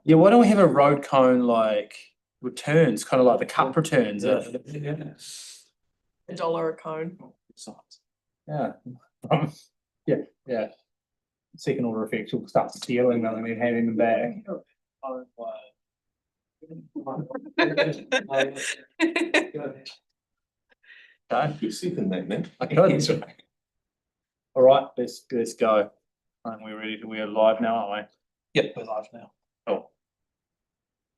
Yeah, why don't we have a road cone like returns, kind of like the cup returns? $1 a cone. Yeah. Yeah. Second order effect, you'll start stealing them and then handing them back. Okay. You're second that, man. I could. All right, let's go. And we're live now, aren't we? Yep, we're live now. Oh.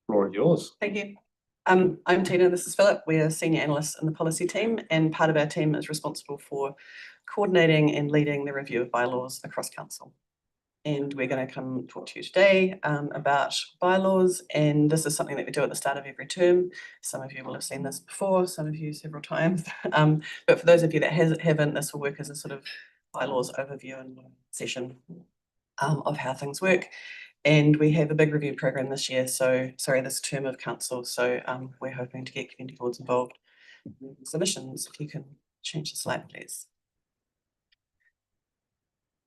Floor is yours. Thank you. I'm Tina, this is Philip. We're senior analysts in the policy team, and part of our team is responsible for coordinating and leading the review of bylaws across council. And we're going to come talk to you today about bylaws, and this is something that we do at the start of every term. Some of you will have seen this before, some of you several times. But for those of you that haven't, this will work as a sort of bylaws overview and session of how things work. And we have a big review program this year, this term of council. So we're hoping to get community boards involved in submissions. If you can change the slide, please.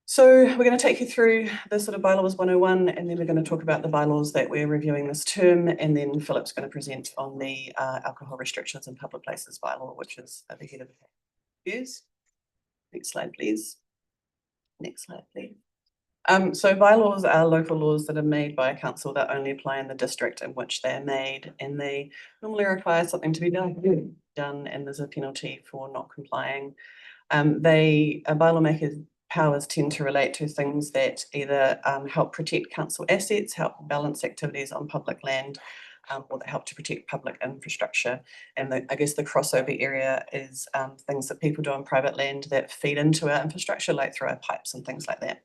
So we're going to take you through the sort of bylaws 101, and then we're going to talk about the bylaws that we're reviewing this term. And then Philip's going to present on the alcohol restrictions in public places bylaw, which is at the head of the reviews. Next slide, please. Next slide, please. So bylaws are local laws that are made by a council that only apply in the district in which they're made, and they normally require something to be done, and there's a penalty for not complying. A bylaw maker's powers tend to relate to things that either help protect council assets, help balance activities on public land, or that help to protect public infrastructure. And I guess the crossover area is things that people do on private land that feed into our infrastructure, like through our pipes and things like that.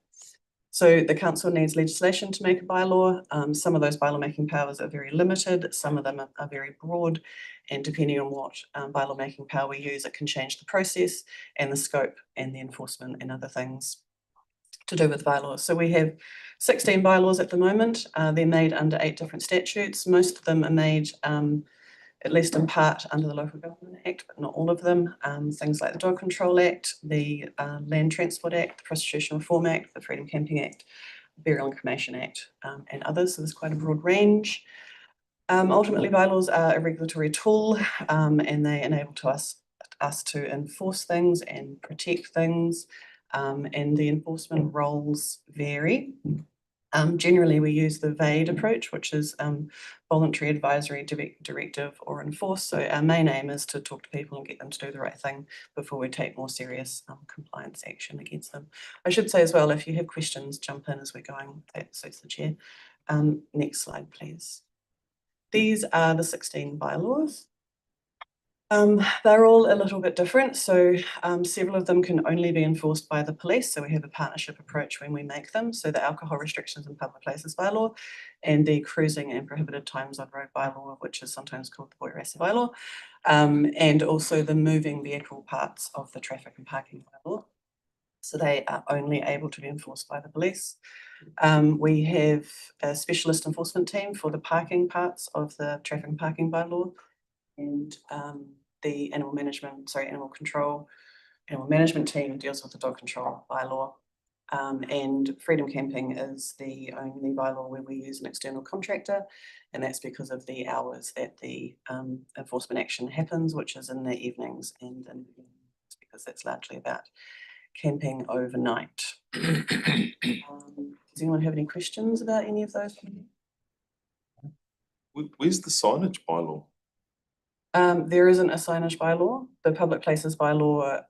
So the council needs legislation to make a bylaw. Some of those bylaw making powers are very limited. Some of them are very broad, and depending on what bylaw making power we use, it can change the process and the scope and the enforcement and other things to do with bylaws. So we have 16 bylaws at the moment. They're made under 8 different statutes. Most of them are made at least in part under the Local Government Act, but not all of them. Things like the Dog Control Act, the Land Transport Act, the Prostitution Reform Act, the Freedom Camping Act, Burial and Cremation Act, and others. So there's quite a broad range. Ultimately, bylaws are a regulatory tool, and they enable us to enforce things and protect things, and the enforcement roles vary. Generally, we use the VADE approach, which is voluntary, advisory, directive, or enforce. So our main aim is to talk to people and get them to do the right thing before we take more serious compliance action against them. I should say as well, if you have questions, jump in as we're going. That suits the chair. Next slide, please. These are the 16 bylaws. They're all a little bit different. So several of them can only be enforced by the police. So we have a partnership approach when we make them. So the alcohol restrictions in public places bylaw, and the cruising and prohibited times on road bylaw, which is sometimes called the Waimāero bylaw, and also the moving vehicle parts of the traffic and parking bylaw. So they are only able to be enforced by the police. We have a specialist enforcement team for the parking parts of the traffic and parking bylaw, and the animal management team deals with the dog control bylaw. And Freedom Camping is the only bylaw where we use an external contractor, and that's because of the hours that the enforcement action happens, which is in the evenings, and it's because that's largely about camping overnight. Does anyone have any questions about any of those? Where's the signage bylaw? There isn't a signage bylaw. The public places bylaw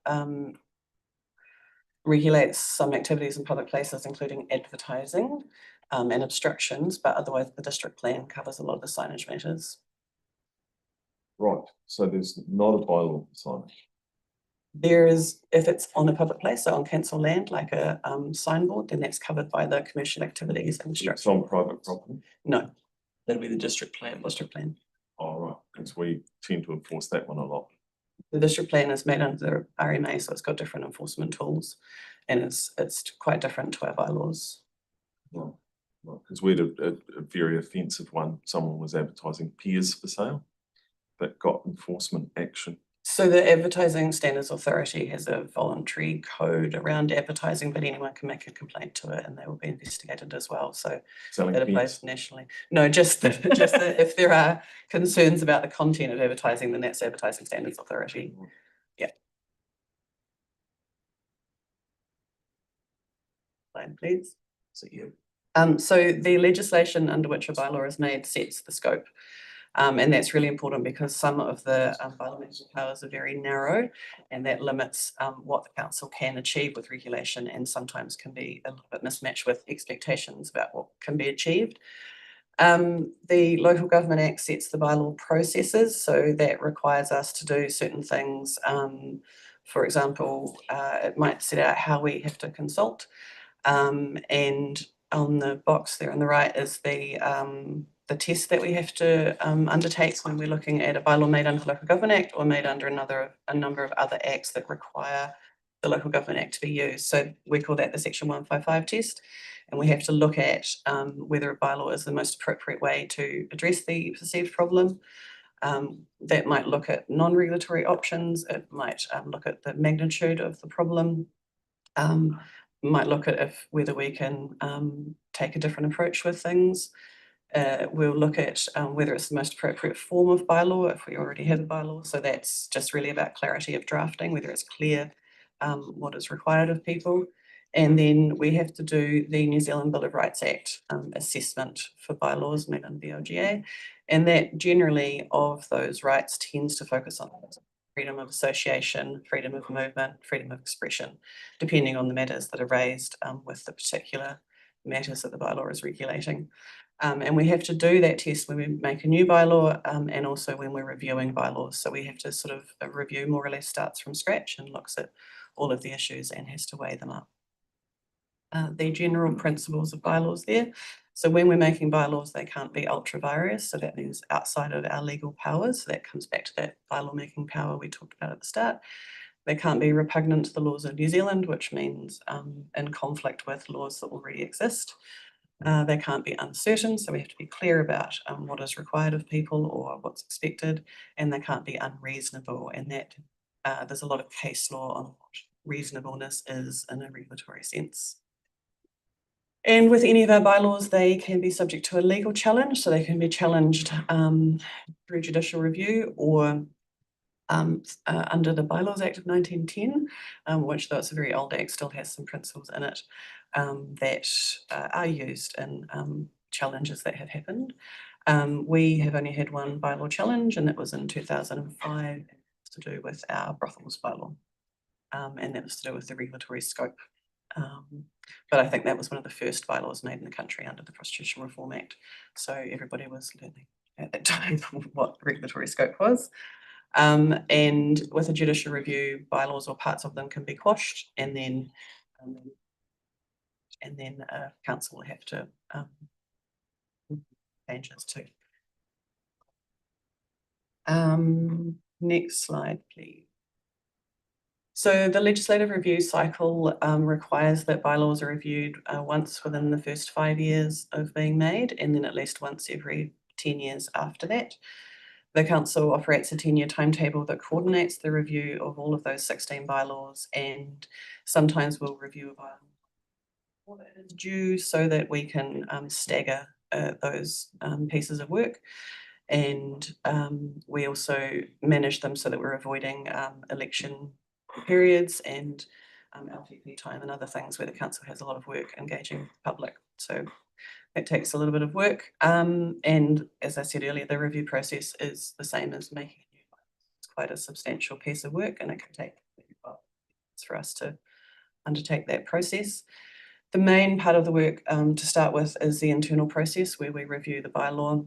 regulates some activities in public places, including advertising and obstructions, but otherwise the district plan covers a lot of the signage matters. Right, so there's not a bylaw for signage. There is, if it's on a public place, so on council land, like a signboard, then that's covered by the commercial activities and It's on private property? No. That'll be the district plan. District plan. Oh, right, because we tend to enforce that one a lot. The district plan is made under the RMA, so it's got different enforcement tools, and it's quite different to our bylaws. Well, because we had a very offensive one. Someone was advertising pears for sale that got enforcement action. So the Advertising Standards Authority has a voluntary code around advertising, but anyone can make a complaint to it and they will be investigated as well. So Selling that kids. applies nationally. No, just if there are concerns about the content of advertising, then that's Advertising Standards Authority. Yeah. Slide, please. So you, So the legislation under which a bylaw is made sets the scope. And that's really important because some of the bylaw making powers are very narrow, and that limits what the council can achieve with regulation, and sometimes can be a little bit mismatched with expectations about what can be achieved. The Local Government Act sets the bylaw processes, so that requires us to do certain things. For example, it might set out how we have to consult, and on the box there on the right is the test that we have to undertake when we're looking at a bylaw made under the Local Government Act or made under a number of other acts that require the Local Government Act to be used. So we call that the Section 155 test, and we have to look at whether a bylaw is the most appropriate way to address the perceived problem. That might look at non-regulatory options. It might look at the magnitude of the problem. Might look at whether we can take a different approach with things. We'll look at whether it's the most appropriate form of bylaw if we already have a bylaw. So that's just really about clarity of drafting, whether it's clear what is required of people. And then we have to do the New Zealand Bill of Rights Act assessment for bylaws made under the LGA. And that generally of those rights tends to focus on freedom of association, freedom of movement, freedom of expression, depending on the matters that are raised with the particular matters that the bylaw is regulating. And we have to do that test when we make a new bylaw and also when we're reviewing bylaws. So we have to sort of review more or less starts from scratch and looks at all of the issues and has to weigh them up. The general principles of bylaws there. So when we're making bylaws, they can't be ultra vires. So that means outside of our legal powers. So that comes back to that bylaw making power we talked about at the start. They can't be repugnant to the laws of New Zealand, which means in conflict with laws that already exist. They can't be uncertain, so we have to be clear about what is required of people or what's expected, and they can't be unreasonable, and that there's a lot of case law on what reasonableness is in a regulatory sense. And with any of our bylaws, they can be subject to a legal challenge, so they can be challenged through judicial review or under the Bylaws Act of 1910, which, though it's a very old act, still has some principles in it that are used in challenges that have happened. We have only had one bylaw challenge, and that was in 2005, to do with our brothels bylaw, and that was to do with the regulatory scope. But I think that was one of the first bylaws made in the country under the Prostitution Reform Act, so everybody was learning at that time what regulatory scope was. And with a judicial review, bylaws or parts of them can be quashed, and then council will have to change it too. Next slide, please. So the legislative review cycle requires that bylaws are reviewed once within the first 5 years of being made, and then at least once every 10 years after that. The council operates a 10-year timetable that coordinates the review of all of those 16 bylaws, and sometimes we'll review a bylaw when it is due so that we can stagger those pieces of work. And we also manage them so that we're avoiding election periods and LTP time and other things where the council has a lot of work engaging the public. So it takes a little bit of work. And as I said earlier, the review process is the same as making a new bylaw. It's quite a substantial piece of work, and it can take months for us to undertake that process. The main part of the work to start with is the internal process where we review the bylaw.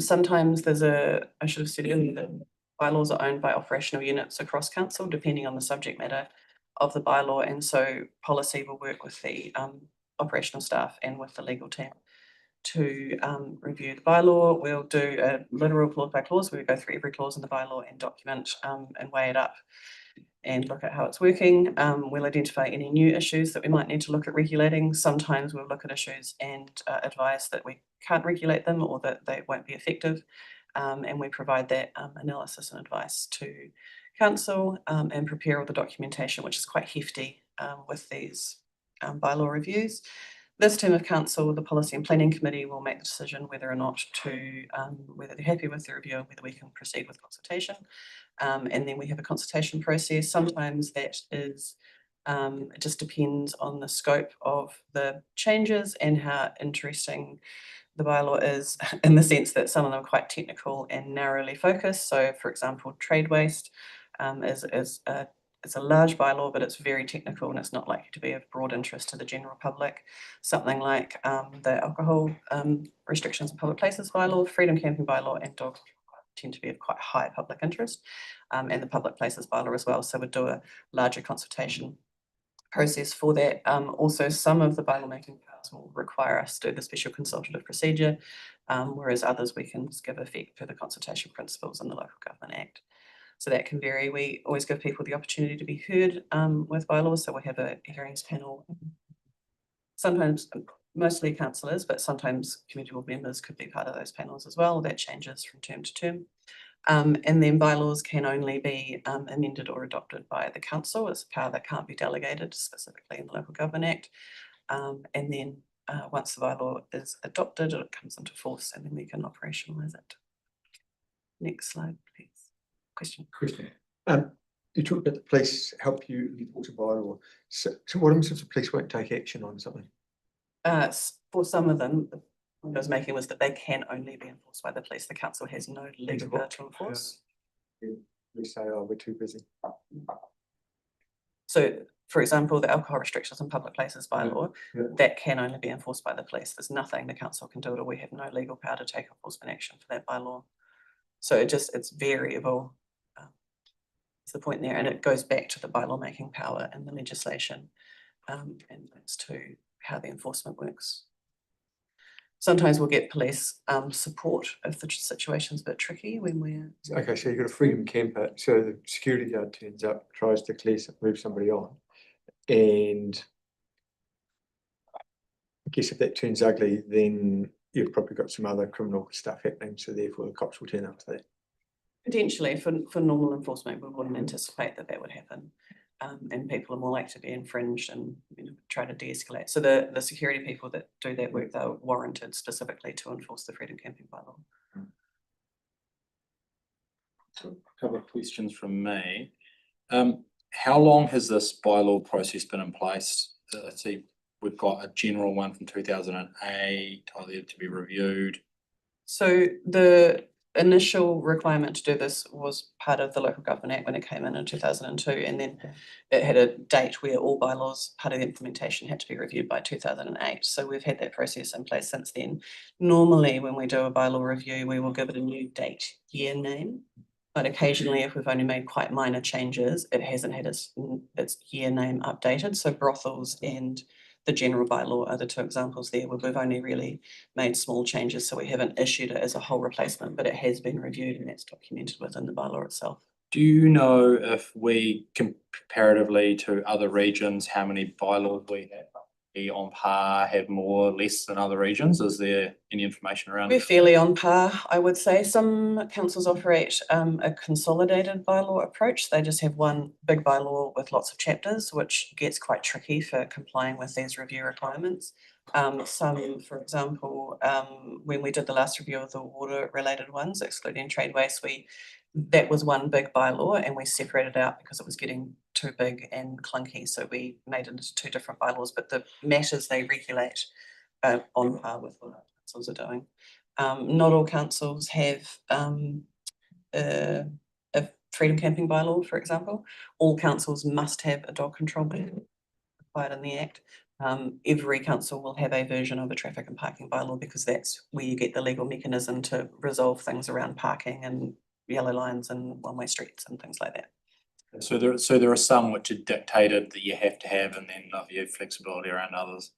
Sometimes I should have said earlier that bylaws are owned by operational units across council, depending on the subject matter of the bylaw. And so policy will work with the operational staff and with the legal team to review the bylaw. We'll do a literal clause by clause where we go through every clause in the bylaw and document and weigh it up and look at how it's working. We'll identify any new issues that we might need to look at regulating. Sometimes we'll look at issues and advise that we can't regulate them or that they won't be effective. And we provide that analysis and advice to council and prepare all the documentation, which is quite hefty with these bylaw reviews. This term of council, the Policy and Planning Committee will make the decision whether or not to, whether they're happy with the review and whether we can proceed with consultation. And then we have a consultation process. Sometimes that is, it just depends on the scope of the changes and how interesting the bylaw is, in the sense that some of them are quite technical and narrowly focused. So for example, trade waste it's a large bylaw, but it's very technical and it's not likely to be of broad interest to the general public. Something like the alcohol restrictions in public places bylaw, freedom camping bylaw, and dog tend to be of quite high public interest, and the public places bylaw as well. So we'd do a larger consultation process for that. Also, some of the bylaw making powers will require us to do the special consultative procedure, whereas others we can just give effect to the consultation principles in the Local Government Act. So that can vary. We always give people the opportunity to be heard with bylaws. So we have a hearings panel. Sometimes, mostly councillors, but sometimes community board members could be part of those panels as well. That changes from term to term. And then bylaws can only be amended or adopted by the council. It's a power that can't be delegated specifically in the Local Government Act. And then once the bylaw is adopted, it comes into force and then we can operationalise it. Next slide, please. Question. You talked about the police help you enforce a bylaw. So what happens if the police won't take action on something? For some of them, the point I was making was that they can only be enforced by the police. The council has no legal power to enforce. We say, oh, we're too busy. So, for example, the alcohol restrictions in public places bylaw, that can only be enforced by the police. There's nothing the council can do, or we have no legal power to take enforcement action for that bylaw. So it's variable. Is the point there, and it goes back to the bylaw making power and the legislation, and links to how the enforcement works. Sometimes we'll get police support if the situation's a bit tricky when we're. Okay, so you've got a freedom camper, so the security guard turns up, tries to move somebody on, and I guess if that turns ugly, then you've probably got some other criminal stuff happening, so therefore the cops will turn up to that. Potentially, for normal enforcement, we wouldn't anticipate that would happen, and people are more likely to be infringed and try to de-escalate. So the security people that do that work, they're warranted specifically to enforce the freedom camping bylaw. So a couple of questions from me. How long has this bylaw process been in place? Let's see, we've got a general one from 2008, to be reviewed. So the initial requirement to do this was part of the Local Government Act when it came in 2002, and then it had a date where all bylaws, part of the implementation, had to be reviewed by 2008. So we've had that process in place since then. Normally, when we do a bylaw review, we will give it a new date, year name, but occasionally, if we've only made quite minor changes, it hasn't had its year name updated. So brothels and the general bylaw are the two examples there where we've only really made small changes, so we haven't issued it as a whole replacement, but it has been reviewed and that's documented within the bylaw itself. Do you know if we, comparatively to other regions, how many bylaws we have? Be on par, have more, less than other regions? Is there any information around We're it? fairly on par, I would say. Some councils operate a consolidated bylaw approach. They just have one big bylaw with lots of chapters, which gets quite tricky for complying with these review requirements. Some, for example, when we did the last review of the water related ones, excluding trade waste, that was one big bylaw and we separated out because it was getting too big and clunky. So we made it into two different bylaws, but the matters they regulate are on par with what our councils are doing. Not all councils have a freedom camping bylaw, for example. All councils must have a dog control bylaw required in the Act. Every council will have a version of a traffic and parking bylaw because that's where you get the legal mechanism to resolve things around parking and yellow lines and one-way streets and things like that. So there are some which are dictated that you have to have, and then you have flexibility around others.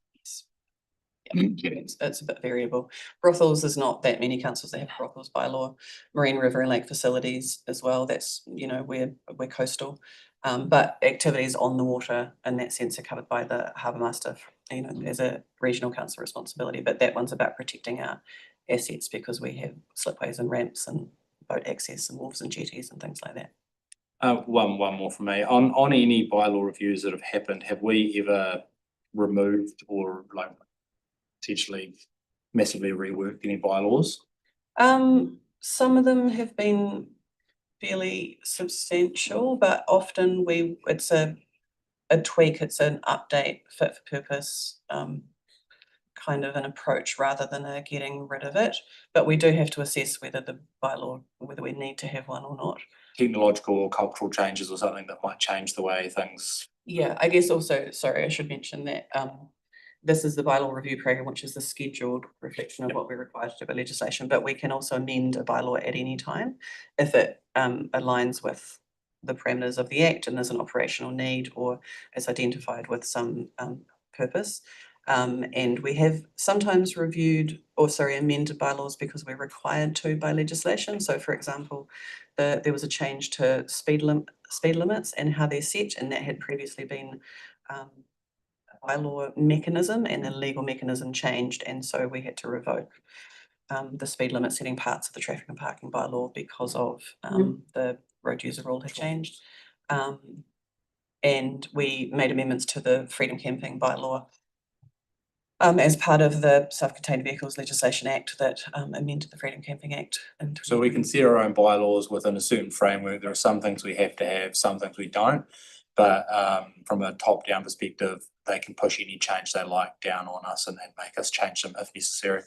Yeah, it's a bit variable. Brothels, there's not that many councils that have brothels bylaw. Marine, river and lake facilities as well. That's, we're coastal. But activities on the water in that sense are covered by the harbour master, as a regional council responsibility. But that one's about protecting our assets because we have slipways and ramps and boat access and wharves and jetties and things like that. One more from me. On any bylaw reviews that have happened, have we ever removed or like potentially massively reworked any bylaws? Some of them have been fairly substantial, but often it's a tweak, it's an update, fit for purpose, kind of an approach rather than a getting rid of it. But we do have to assess whether the bylaw, whether we need to have one or not. Technological or cultural changes or something that might change the way things. Yeah, I guess also, sorry, I should mention that this is the bylaw review program, which is the scheduled reflection of what we're required to do by legislation, but we can also amend a bylaw at any time if it aligns with the parameters of the Act and there's an operational need or is identified with some purpose. And we have sometimes amended bylaws because we're required to by legislation. So for example, there was a change to speed limits and how they're set, and that had previously been a bylaw mechanism, and the legal mechanism changed, and so we had to revoke the speed limit setting parts of the traffic and parking bylaw because of the road user rule had changed. And we made amendments to the freedom camping bylaw as part of the Self-Contained Vehicles Legislation Act that amended the Freedom Camping Act. So we can set our own bylaws within a certain framework. There are some things we have to have, some things we don't. But from a top-down perspective, they can push any change they like down on us and then make us change them if necessary.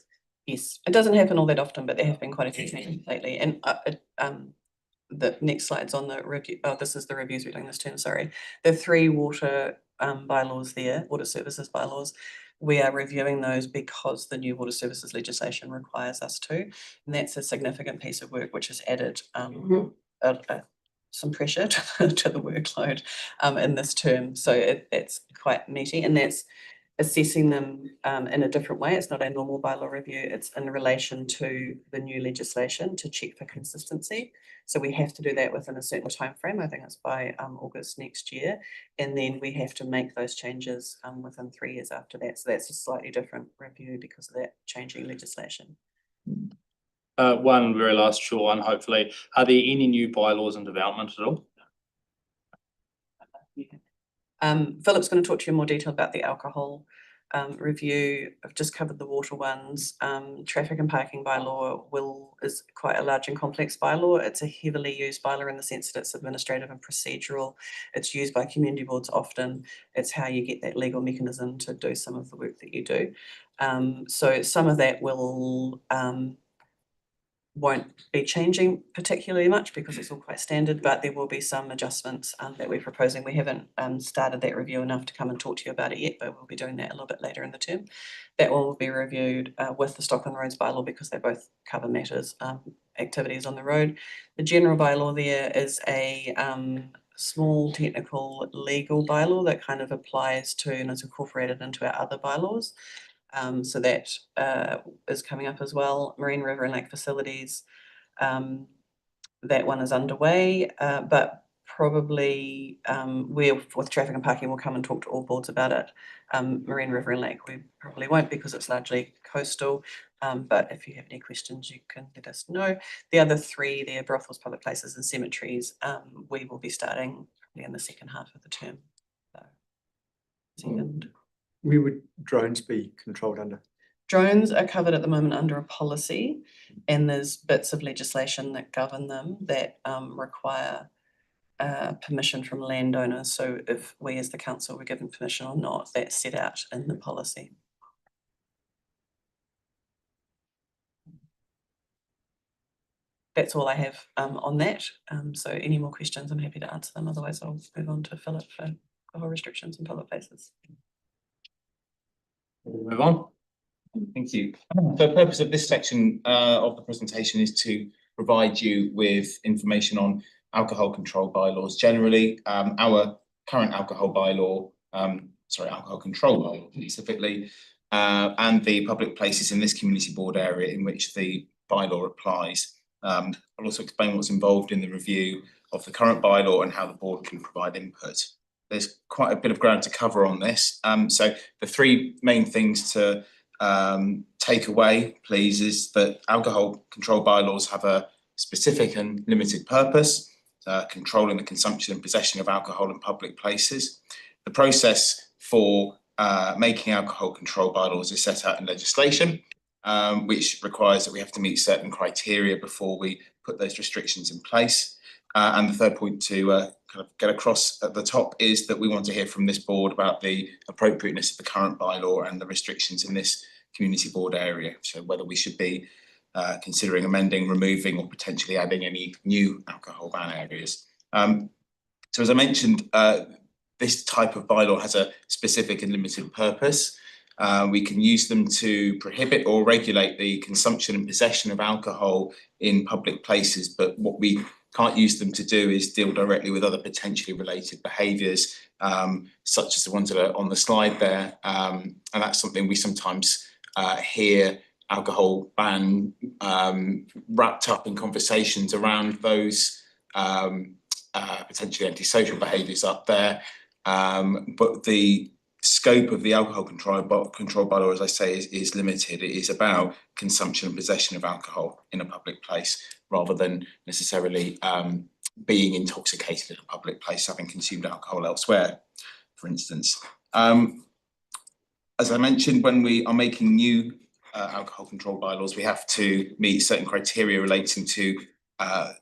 Yes, it doesn't happen all that often, but there have been quite a few things lately. And the next slide's on the review. Oh, this is the reviews we're doing this term, sorry. The 3 water bylaws there, water services bylaws, we are reviewing those because the new water services legislation requires us to. And that's a significant piece of work which has added some pressure to the workload in this term. So it's quite meaty, and that's assessing them in a different way. It's not a normal bylaw review. It's in relation to the new legislation to check for consistency. So we have to do that within a certain time frame. I think it's by August next year. And then we have to make those changes within 3 years after that. So that's a slightly different review because of that changing legislation. One very last short one, hopefully. Are there any new bylaws in development at all? Philip's going to talk to you in more detail about the alcohol review. I've just covered the water ones. Traffic and parking bylaw is quite a large and complex bylaw. It's a heavily used bylaw in the sense that it's administrative and procedural. It's used by community boards often. It's how you get that legal mechanism to do some of the work that you do. So some of that won't be changing particularly much because it's all quite standard, but there will be some adjustments that we're proposing. We haven't started that review enough to come and talk to you about it yet, but we'll be doing that a little bit later in the term. That one will be reviewed with the Stock on Roads bylaw because they both cover matters, activities on the road. The general bylaw there is a small technical legal bylaw that kind of applies to and is incorporated into our other bylaws. So that is coming up as well. Marine, river and lake facilities, that one is underway, but probably with traffic and parking, we'll come and talk to all boards about it. Marine, river and lake, we probably won't because it's largely coastal, but if you have any questions, you can let us know. The other 3 there, brothels, public places and cemeteries, we will be starting probably in the second half of the term. So, where would drones be controlled under? Drones are covered at the moment under a policy, and there's bits of legislation that govern them that require permission from landowners. So if we as the council were given permission or not, that's set out in the policy. That's all I have on that. So any more questions, I'm happy to answer them. Otherwise, I'll move on to Philip for alcohol restrictions in public places. Move on. Thank you. The purpose of this section of the presentation is to provide you with information on alcohol control bylaws generally, our current alcohol bylaw, alcohol control bylaw specifically, and the public places in this community board area in which the bylaw applies. I'll also explain what's involved in the review of the current bylaw and how the board can provide input. There's quite a bit of ground to cover on this. So the 3 main things to take away, please, is that alcohol control bylaws have a specific and limited purpose. controlling the consumption and possession of alcohol in public places. The process for making alcohol control bylaws is set out in legislation, which requires that we have to meet certain criteria before we put those restrictions in place. And the third point to kind of get across at the top is that we want to hear from this board about the appropriateness of the current bylaw and the restrictions in this community board area. So whether we should be considering amending, removing, or potentially adding any new alcohol ban areas. So as I mentioned, this type of bylaw has a specific and limited purpose. We can use them to prohibit or regulate the consumption and possession of alcohol in public places, but what we can't use them to do is deal directly with other potentially related behaviours, such as the ones that are on the slide there. And that's something we sometimes hear alcohol ban wrapped up in conversations around those potentially antisocial behaviours up there. But the scope of the alcohol control bylaw, as I say, is limited. It is about consumption and possession of alcohol in a public place, rather than necessarily being intoxicated in a public place, having consumed alcohol elsewhere, for instance. As I mentioned, when we are making new alcohol control bylaws, we have to meet certain criteria relating to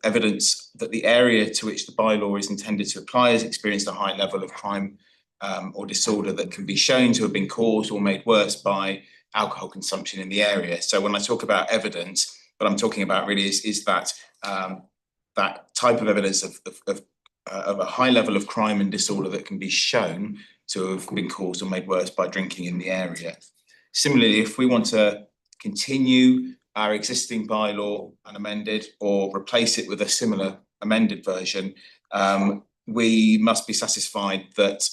evidence that the area to which the bylaw is intended to apply has experienced a high level of crime or disorder that can be shown to have been caused or made worse by alcohol consumption in the area. So when I talk about evidence, what I'm talking about really is that that type of evidence of a high level of crime and disorder that can be shown to have been caused or made worse by drinking in the area. Similarly, if we want to continue our existing bylaw unamended or replace it with a similar amended version, we must be satisfied that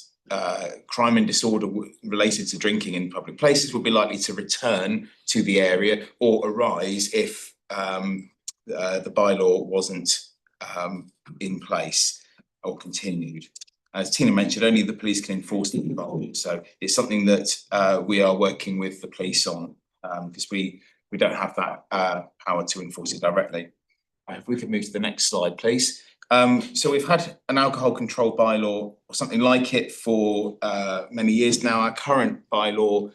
crime and disorder related to drinking in public places will be likely to return to the area or arise if the bylaw wasn't in place or continued. As Tina mentioned, only the police can enforce the bylaw, so it's something that we are working with the police on, because we don't have that power to enforce it directly. If we could move to the next slide, please. So we've had an alcohol control bylaw or something like it for many years now. Our current bylaw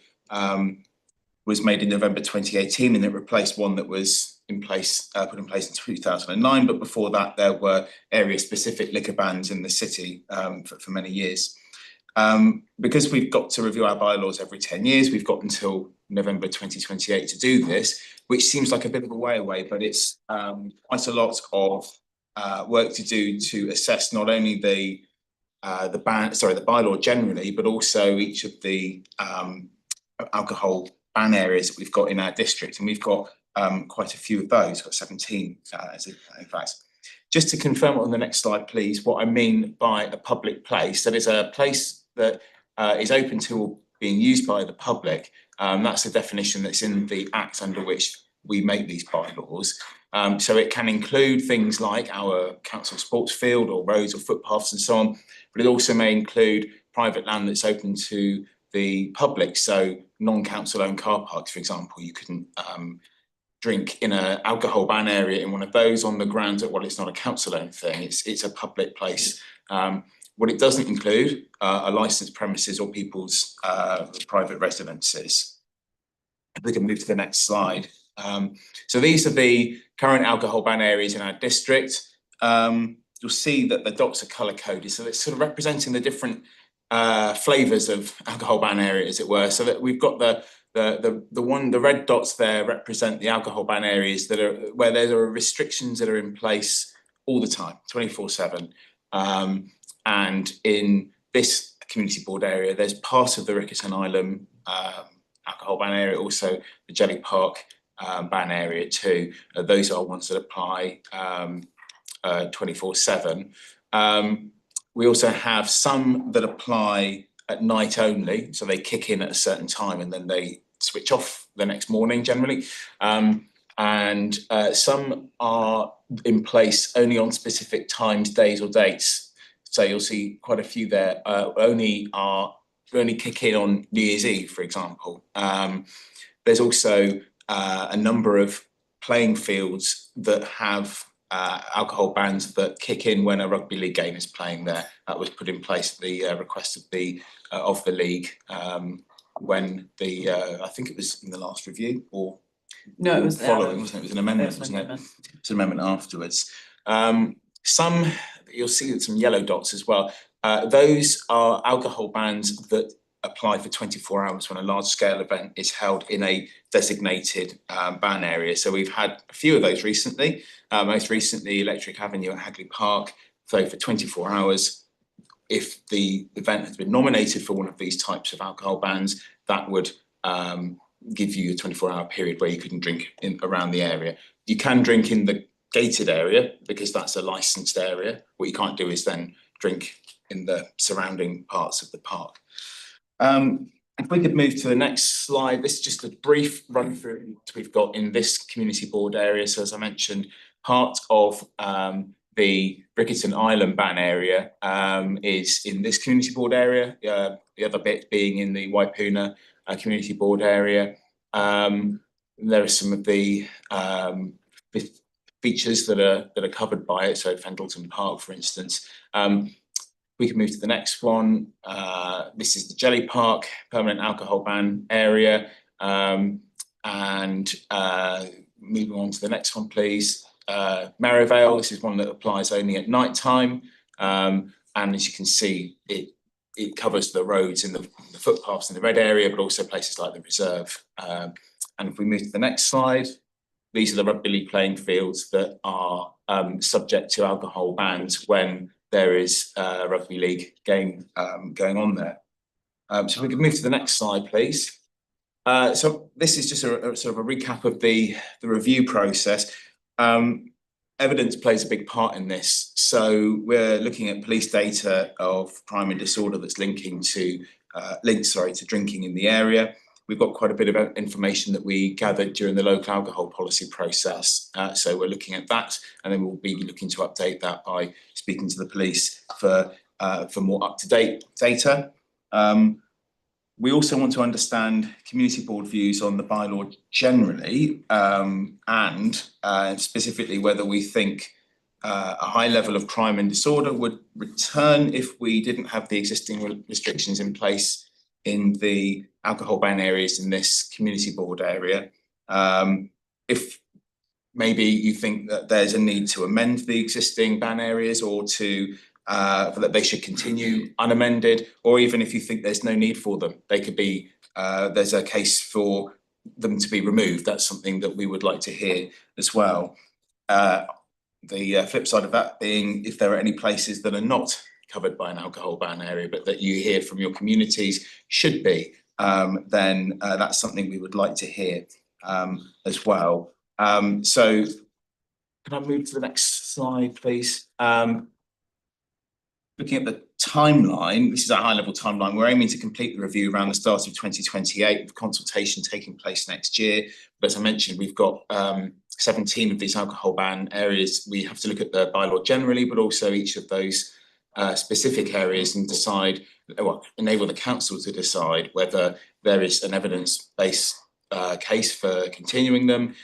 was made in November 2018, and it replaced one that was in place, put in place in 2009. But before that, there were area-specific liquor bans in the city for many years. Because we've got to review our bylaws every 10 years, we've got until November 2028 to do this, which seems like a bit of a way away, but it's quite a lot of work to do to assess not only the bylaw generally, but also each of the alcohol ban areas that we've got in our district, and we've got quite a few of those. We've got 17, in fact. Just to confirm on the next slide, please, what I mean by a public place, that is a place that is open to or being used by the public. That's the definition that's in the Act under which we make these bylaws. So it can include things like our council sports field or roads or footpaths and so on, but it also may include private land that's open to the public. So non-council owned car parks, for example, you couldn't drink in an alcohol ban area in one of those on the grounds that, well, it's not a council owned thing, it's a public place. What it doesn't include are licensed premises or people's private residences. If we can move to the next slide. So these are the current alcohol ban areas in our district. You'll see that the dots are colour coded, so it's sort of representing the different flavours of alcohol ban area, as it were. So that we've got the red dots there represent the alcohol ban areas that are where there are restrictions that are in place all the time, 24/7. And in this community board area, there's part of the Riccarton Island alcohol ban area, also the Jelly Park ban area too. Those are ones that apply 24/7. We also have some that apply at night only, so they kick in at a certain time and then they switch off the next morning generally. And some are in place only on specific times, days or dates. So you'll see quite a few there only kick in on New Year's Eve, for example. There's also a number of playing fields that have alcohol bans that kick in when a rugby league game is playing there. That was put in place at the request of the league when the I think it was in the last review or No, it was following, wasn't it? It was an amendment, It's an wasn't it? amendment. It's an amendment afterwards. Some, you'll see some yellow dots as well. Those are alcohol bans that apply for 24 hours when a large scale event is held in a designated ban area. So we've had a few of those recently. Most recently, Electric Avenue at Hagley Park. So for 24 hours, if the event has been nominated for one of these types of alcohol bans, that would give you a 24-hour period where you couldn't drink around the area. You can drink in the gated area because that's a licensed area. What you can't do is then drink in the surrounding parts of the park. If we could move to the next slide, this is just a brief run through we've got in this community board area. So as I mentioned, part of the Brickerton Island ban area is in this community board area, the other bit being in the Waipuna community board area. There are some of the features that are covered by it, so Fendalton Park, for instance. We can move to the next one. This is the Jelly Park permanent alcohol ban area. And moving on to the next one, please. Maryvale, this is one that applies only at night time. And as you can see, it covers the roads and the footpaths in the red area, but also places like the reserve. And if we move to the next slide, these are the rugby league playing fields that are subject to alcohol bans when there is a rugby league game going on there. So we can move to the next slide, please. So this is just a sort of a recap of the review process. Evidence plays a big part in this. So we're looking at police data of crime and disorder that's linked to drinking in the area. We've got quite a bit of information that we gathered during the local alcohol policy process. So we're looking at that, and then we'll be looking to update that by speaking to the police for more up-to-date data. We also want to understand community board views on the bylaw generally, and specifically whether we think a high level of crime and disorder would return if we didn't have the existing restrictions in place in the alcohol ban areas in this community board area. If maybe you think that there's a need to amend the existing ban areas or to that they should continue unamended, or even if you think there's no need for them, they could be, there's a case for them to be removed. That's something that we would like to hear as well. The flip side of that being, if there are any places that are not covered by an alcohol ban area, but that you hear from your communities should be, then that's something we would like to hear as well. So can I move to the next slide, please? Looking at the timeline, this is a high-level timeline. We're aiming to complete the review around the start of 2028, with consultation taking place next year. But as I mentioned, we've got 17 of these alcohol ban areas. We have to look at the bylaw generally, but also each of those specific areas and decide, well, enable the council to decide whether there is an evidence-based case for continuing them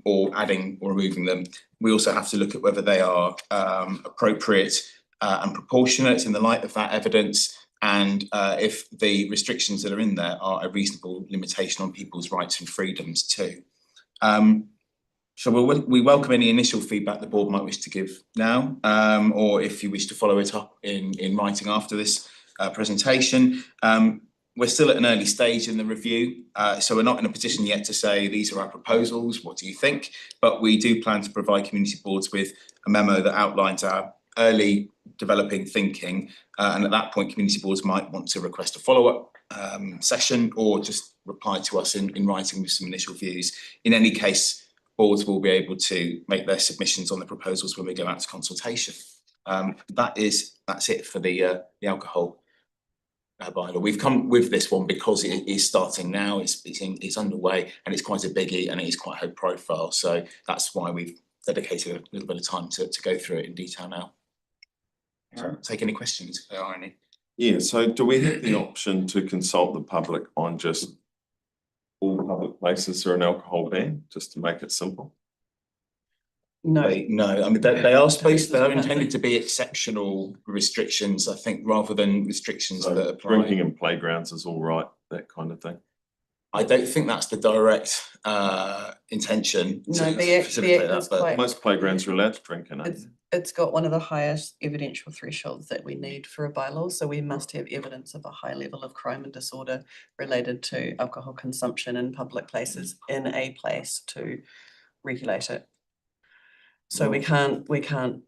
or adding or removing them. We also have to look at whether they are appropriate and proportionate in the light of that evidence, and if the restrictions that are in there are a reasonable limitation on people's rights and freedoms too. So we welcome any initial feedback the board might wish to give now, or if you wish to follow it up in writing after this presentation. We're still at an early stage in the review, so we're not in a position yet to say these are our proposals, what do you think? But we do plan to provide community boards with a memo that outlines our early developing thinking, and at that point community boards might want to request a follow-up session or just reply to us in writing with some initial views. In any case, boards will be able to make their submissions on the proposals when we go out to consultation. That's it for the alcohol bylaw. We've come with this one because it is starting now, it's underway, and it's quite a biggie, and it is quite high profile, so that's why we've dedicated a little bit of time to go through it in detail now. So take any questions if there are any. Yeah, so do we have the option to consult the public on just all public places are an alcohol ban, just to make it simple? No, No, I mean, they are supposed, they are intended to be exceptional restrictions, I think, rather than restrictions that So apply. drinking in playgrounds is all right, that kind of thing. I don't think that's the direct intention No, to the act facilitate is that, but quite- Most playgrounds are allowed to drink in it. it's got one of the highest evidential thresholds that we need for a bylaw, so we must have evidence of a high level of crime and disorder related to alcohol consumption in public places in a place to regulate it. So we can't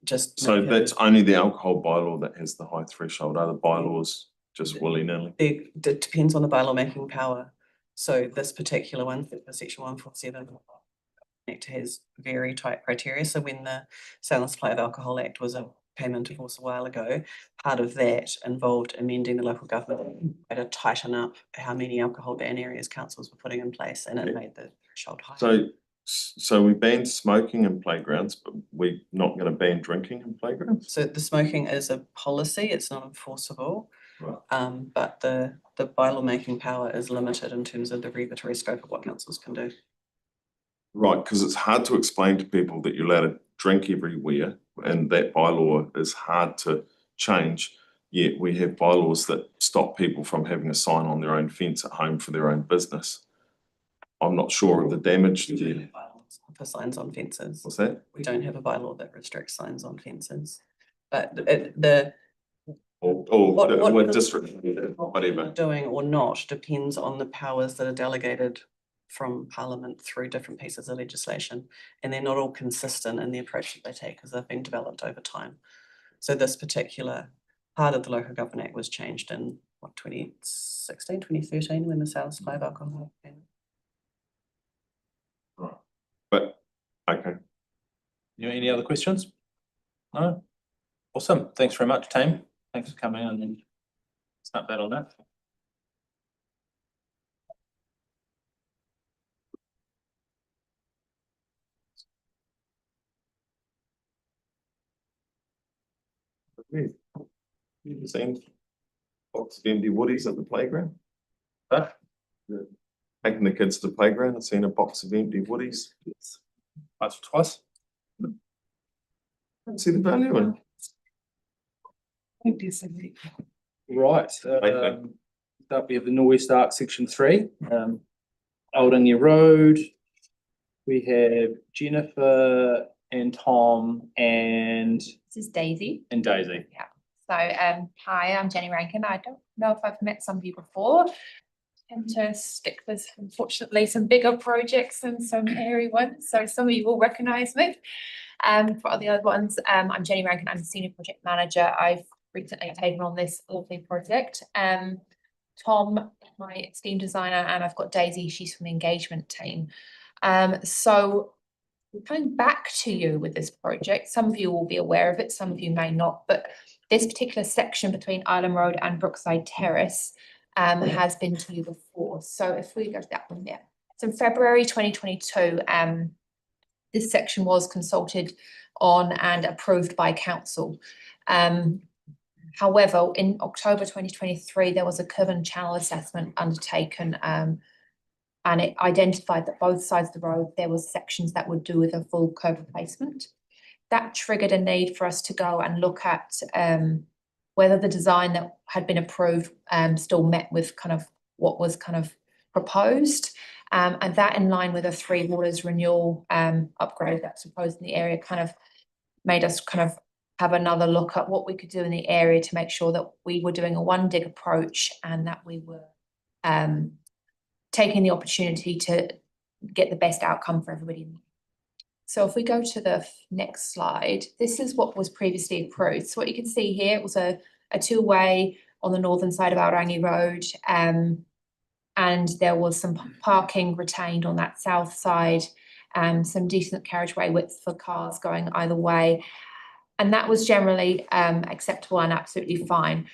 just. So make it- that's only the alcohol bylaw that has the high threshold, other bylaws just willy-nilly. It depends on the bylaw making power. So this particular one, the section 147, Act has very tight criteria. So when the Sale and Supply of Alcohol Act came into force a while ago, part of that involved amending the local government to tighten up how many alcohol ban areas councils were putting in place, and it made the threshold higher. So we banned smoking in playgrounds, but we're not gonna ban drinking in playgrounds? So the smoking is a policy, it's not enforceable. Right. But the bylaw making power is limited in terms of the regulatory scope of what councils can do. Right, because it's hard to explain to people that you're allowed to drink everywhere, and that bylaw is hard to change. Yet we have bylaws that stop people from having a sign on their own fence at home for their own business. I'm not sure of the damage We don't there. have bylaws for signs on fences. What's that? We don't have a bylaw that restricts signs on fences. But Or What- what district, what whatever. doing or not depends on the powers that are delegated from Parliament through different pieces of legislation. And they're not all consistent in the approach that they take because they've been developed over time. So this particular part of the Local Government Act was changed in 2016, 2013, when the Sale and Supply of Alcohol came in. Right. But, okay. Any other questions? No? Awesome. Thanks very much, team. Thanks for coming in and start that on that. You've seen box of empty woodies at the playground? Huh? Taking the kids to the playground and seeing a box of empty woodies. Once or twice. Don't see the value in. Right, Okay. that we have the Norwest Arc section 3, Aldingy Road. We have Jennifer and Tom and This is Daisy. Daisy. So, hi, I'm Jenny Rankin. I don't know if I've met some of you before. I tend to stick with, unfortunately, some bigger projects and some hairy ones. So some of you will recognise me. For the other ones, I'm Jenny Rankin. I'm the Senior Project Manager. I've recently taken on this lovely project. Tom, my scheme designer, and I've got Daisy, she's from the engagement team. So we're coming back to you with this project. Some of you will be aware of it, some of you may not, but this particular section between Island Road and Brookside Terrace has been to you before. So if we go to that one there. So in February 2022, this section was consulted on and approved by council. However, in October 2023, there was a curve and channel assessment undertaken, and it identified that both sides of the road, there was sections that would do with a full curb replacement. That triggered a need for us to go and look at whether the design that had been approved still met with kind of what was kind of proposed. And that, in line with a 3 waters renewal upgrade that's proposed in the area, kind of made us kind of have another look at what we could do in the area to make sure that we were doing a one dig approach and that we were taking the opportunity to get the best outcome for everybody. So if we go to the next slide, this is what was previously approved. So what you can see here, it was a 2-way on the northern side of Aldingy Road, and there was some parking retained on that south side, some decent carriageway width for cars going either way. And that was generally acceptable and absolutely fine.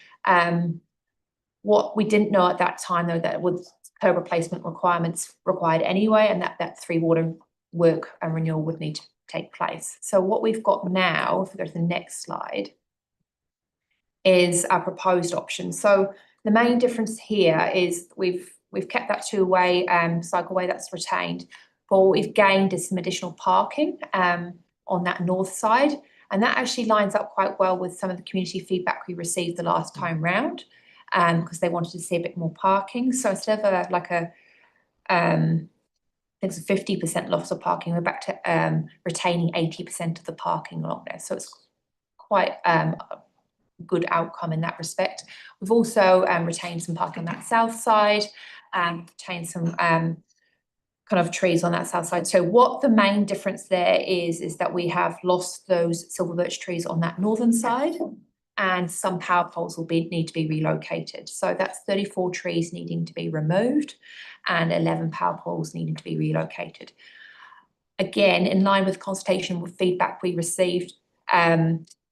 What we didn't know at that time, though, that was curb replacement requirements required anyway, and that 3 water work and renewal would need to take place. So what we've got now, if we go to the next slide, is our proposed option. So the main difference here is we've kept that 2-way cycleway that's retained, but what we've gained is some additional parking on that north side. And that actually lines up quite well with some of the community feedback we received the last time round, because they wanted to see a bit more parking. So instead of I think it's a 50% loss of parking, we're back to retaining 80% of the parking along there. So it's quite a good outcome in that respect. We've also retained some parking on that south side, and retained some kind of trees on that south side. So what the main difference there is that we have lost those silver birch trees on that northern side, and some power poles will need to be relocated. So that's 34 trees needing to be removed and 11 power poles needing to be relocated. Again, in line with consultation with feedback we received,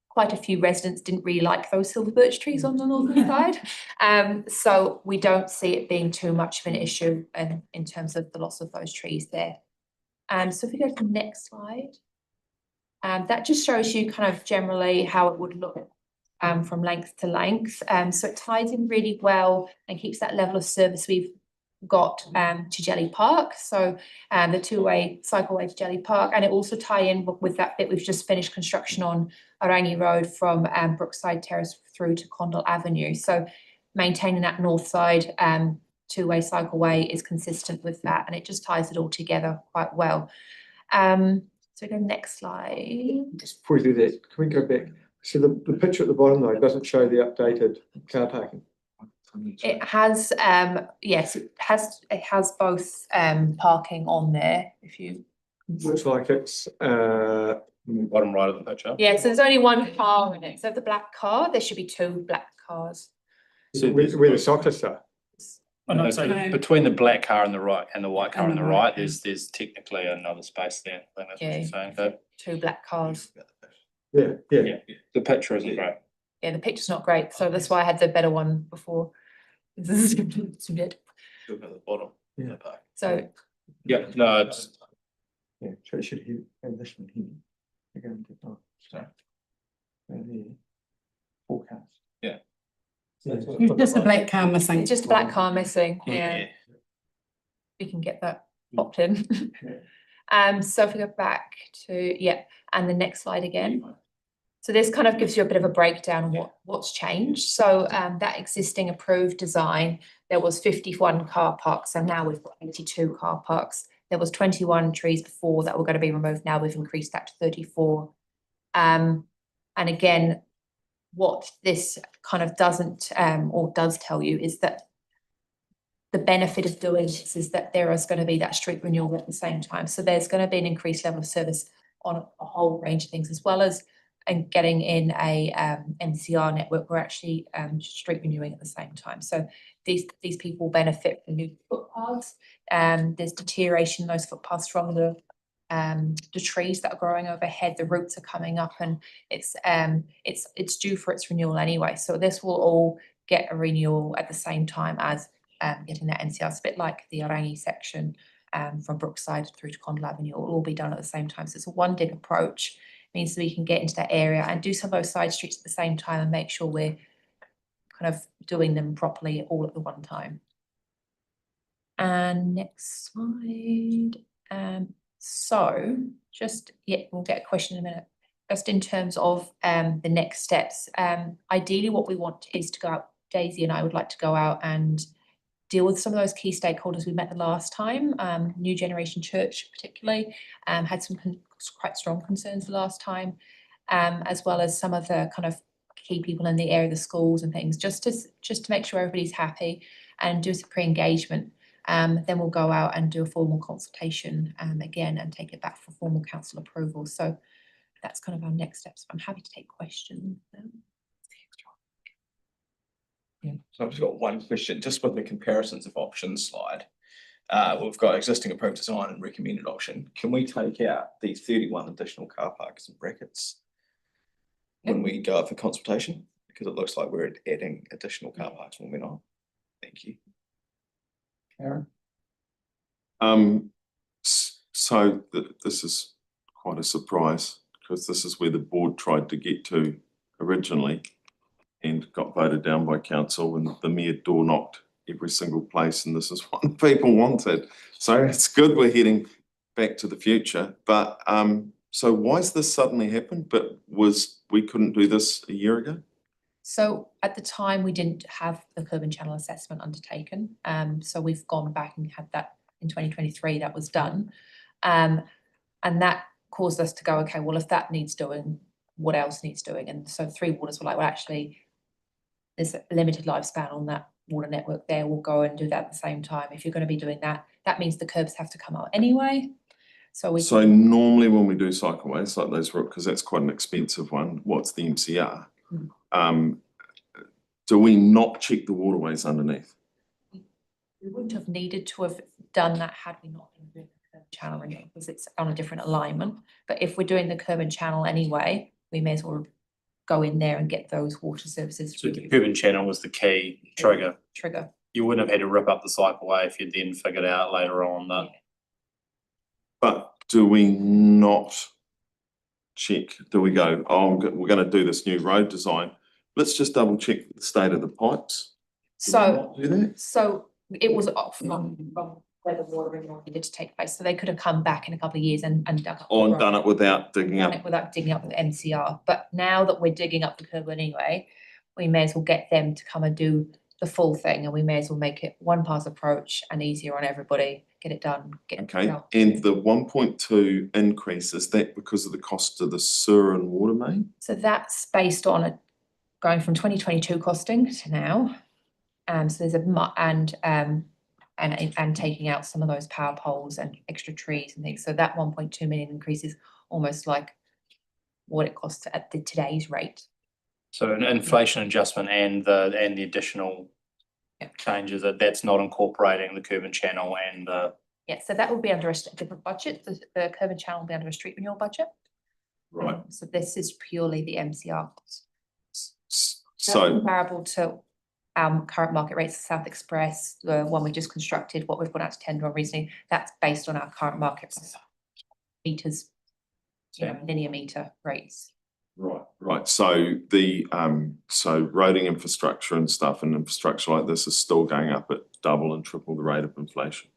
quite a few residents didn't really like those silver birch trees on the northern side. So we don't see it being too much of an issue in terms of the loss of those trees there. So if we go to the next slide, that just shows you kind of generally how it would look from length to length. So it ties in really well and keeps that level of service we've got to Jelly Park. So the two-way cycleway to Jelly Park, and it also tie in with that bit we've just finished construction on Orangi Road from Brookside Terrace through to Condell Avenue. So maintaining that north side two-way cycleway is consistent with that, and it just ties it all together quite well. So go next slide. Just before we do that, can we go back? So the picture at the bottom though doesn't show the updated car parking. It has, yes, it has both parking on there. If you Looks like it's Bottom right of the picture. yeah, so there's only one car in it. So the black car, there should be two black cars. So where the cyclists are. no, so between the black car and the right and the white car on the right, there's technically another space there. I think that's what you're saying. But Two black cars. Yeah. the picture isn't great. Yeah, the picture's not great, so that's why I had the better one before. This is good. Look at the bottom. Yeah. So Yeah, no, it's Yeah, so it should have this one here. You're going to, oh, sorry. There. Forecast. Yeah. It's just a black car missing. it's just a black car missing, yeah. We can get that popped in. So if we go back to, and the next slide again. So this kind of gives you a bit of a breakdown of what's changed. So that existing approved design, there was 51 car parks, and now we've got 82 car parks. There was 21 trees before that were going to be removed. Now we've increased that to 34. And again, what this kind of doesn't or does tell you is that the benefit of doing this is that there is going to be that street renewal at the same time. So there's going to be an increased level of service on a whole range of things, as well as getting in a MCR network. We're actually street renewing at the same time. So these people benefit from new footpaths. There's deterioration in those footpaths from the trees that are growing overhead. The roots are coming up, and it's due for its renewal anyway. So this will all get a renewal at the same time as getting that MCR. It's a bit like the Orangi section from Brookside through to Condell Avenue. It will all be done at the same time. So it's a one dig approach. Means that we can get into that area and do some of those side streets at the same time and make sure we're kind of doing them properly all at the one time. And next slide. So just, we'll get a question in a minute. Just in terms of the next steps, ideally what we want is to go out, Daisy and I would like to go out and deal with some of those key stakeholders we met the last time. New Generation Church particularly had some quite strong concerns the last time, as well as some of the kind of key people in the area, the schools and things, just to make sure everybody's happy and do some pre-engagement. Then we'll go out and do a formal consultation again and take it back for formal council approval. So that's kind of our next steps. I'm happy to take questions. So I've just got one question, just with the comparisons of options slide. We've got existing approved design and recommended option. Can we take out these 31 additional car parks in brackets when we go up for consultation? Because it looks like we're adding additional car parks when we're not. Thank you. Karen? So this is quite a surprise, because this is where the board tried to get to originally and got voted down by council, and the mayor door knocked every single place, and this is what people wanted. So it's good we're heading back to the future, but So why's this suddenly happened, but we couldn't do this a year ago? So at the time, we didn't have the curb and channel assessment undertaken. So we've gone back and had that in 2023, that was done. And that caused us to go, okay, well, if that needs doing, what else needs doing? And so Three Waters were like, well, actually, there's a limited lifespan on that water network there. We'll go and do that at the same time. If you're going to be doing that, that means the curbs have to come out anyway. So Normally when we do cycleways like those, because that's quite an expensive one, what's the MCR? Do we not check the waterways underneath? we wouldn't have needed to have done that had we not been doing the curb and channel renewal, because it's on a different alignment. But if we're doing the curb and channel anyway, we may as well go in there and get those water services. So the curb and channel was the key trigger. You wouldn't have had to rip up the cycleway if you'd then figured out later on that. But do we not check, do we go, oh, we're gonna do this new road design, let's just double check the state of the pipes? Do we So, not do that? so it was off from where the water renewal needed to take place. So they could have come back in a couple of years and dug up. the Or road. done it without digging Done up? it without digging up the MCR. But now that we're digging up the curb anyway, we may as well get them to come and do the full thing, and we may as well make it one pass approach and easier on everybody, get it done, get it Okay, done. and the 1.2 increase, is that because of the cost of the sewer and water main? So that's based on going from 2022 costing to now. So there's and taking out some of those power poles and extra trees and things. So that 1.2 million increase is almost like what it costs at today's rate. So an inflation adjustment and the additional changes, that's not incorporating the curb and channel and the. Yeah, so that will be under a different budget. The curb and channel will be under a street renewal budget. Right. So this is purely the MCR cost. That's So, comparable to current market rates, South Express, the one we just constructed, what we've put out to tender on recently, that's based on our current market meters, linear meter rates. right, so the, so roading infrastructure and stuff and infrastructure like this is still going up at double and triple the rate of inflation.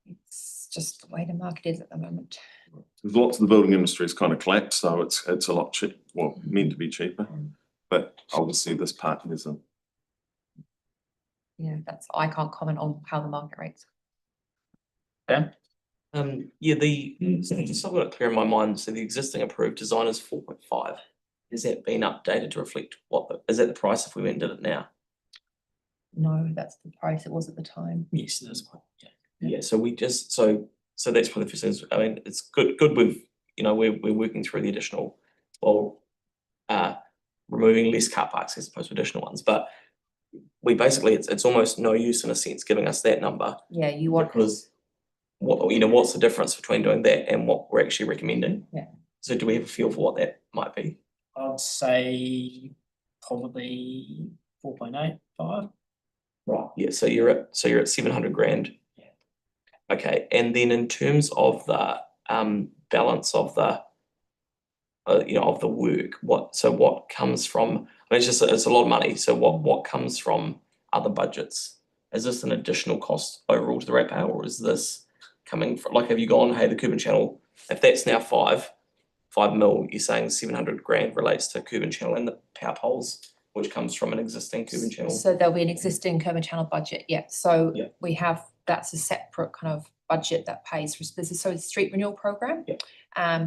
It's just the way the market is at the moment. There's lots of the building industry has kind of collapsed, so it's a lot cheap, well, meant to be cheaper, but obviously this part isn't. Yeah, I can't comment on how the market rates. Dan? So just so I've got it clear in my mind, so the existing approved design is 4.5. Has that been updated to reflect is that the price if we went and did it now? No, that's the price it was at the time. Yes, that's quite, yeah, so we just, so that's probably the first thing. I mean, it's good with, we're working through the additional, removing less car parks as opposed to additional ones, but we basically, it's almost no use in a sense giving us that number. Yeah, you want. Because what's the difference between doing that and what we're actually recommending? Yeah. So do we have a feel for what that might be? I'd say probably 4.85. Right. Yeah, so you're at 700 grand. Yeah. Okay, and then in terms of the balance of the of the work, what comes from, I mean, it's a lot of money, so what comes from other budgets? Is this an additional cost overall to the ratepayer, or is this coming from, like, have you gone, hey, the curb and channel, if that's now 5 mil, you're saying 700 grand relates to curb and channel and the power poles, which comes from an existing curb and channel? So there'll be an existing curb and channel budget, yeah. So Yeah. we have, that's a separate kind of budget that pays for, this is, so it's a street renewal program. Yeah.